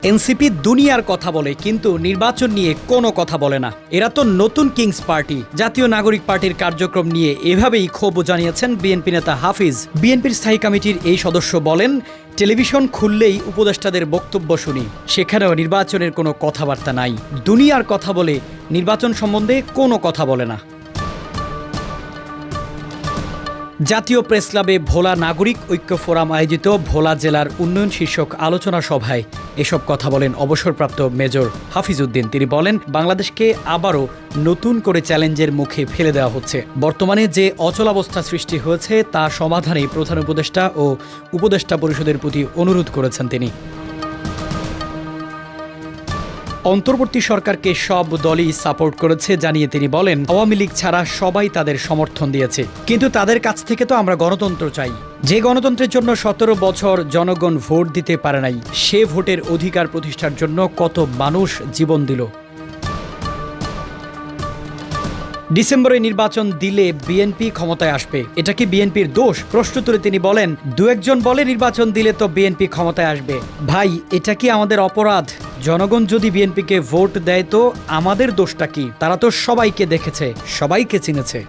NCP দুনিয়ার কথা বলে কিন্তু নির্বাচন নিয়ে কোনো কথা বলে না। এরা তো নতুন কিংস পার্টি। জাতীয় নাগরিক পার্টির কার্যক্রম নিয়ে এভাবেই ক্ষোভ জানিয়েছেন বিএনপি নেতা হাফিজ। বিএনপির স্থায়ী কমিটির এই সদস্য বলেন, টেলিভিশন খুললেই উপদেষ্টাদের বক্তব্য শুনি, সেখানেও নির্বাচনের কোনো কথাবার্তা নাই। দুনিয়ার কথা বলে নির্বাচন সম্বন্ধে কোনো কথা বলে না। জাতীয় প্রেস ক্লাবে ভোলা নাগরিক ঐক্য ফোরাম আয়োজিত ভোলা জেলার উন্নয়ন শীর্ষক আলোচনা সভায় এসব কথা বলেন অবসরপ্রাপ্ত মেজর হাফিজ উদ্দিন। তিনি বলেন, বাংলাদেশকে আবারও নতুন করে চ্যালেঞ্জের মুখে ফেলে দেওয়া হচ্ছে। বর্তমানে যে অচলাবস্থা সৃষ্টি হয়েছে তা সমাধানে প্রধান উপদেষ্টা ও উপদেষ্টা পরিষদের প্রতি অনুরোধ করেছেন তিনি। অন্তর্বর্তী সরকারকে সব দলই সাপোর্ট করেছে জানিয়ে তিনি বলেন, আওয়ামী লীগ ছাড়া সবাই তাদের সমর্থন দিয়েছে, কিন্তু তাদের কাছ থেকে তো আমরা গণতন্ত্র চাই। যে গণতন্ত্রের জন্য 17 বছর জনগণ ভোট দিতে পারে নাই, সে ভোটের অধিকার প্রতিষ্ঠার জন্য কত মানুষ জীবন দিল। ডিসেম্বরে নির্বাচন দিলে বিএনপি ক্ষমতায় আসবে, এটা কি বিএনপির দোষ? প্রশ্ন তুলে তিনি বলেন, দু একজন বলে নির্বাচন দিলে তো বিএনপি ক্ষমতায় আসবে। ভাই, এটা কি আমাদের অপরাধ? জনগণ যদি বিএনপিকে ভোট দেয় তো আমাদের দোষটা কি? তারা তো সবাইকে দেখেছে, সবাইকে চিনেছে।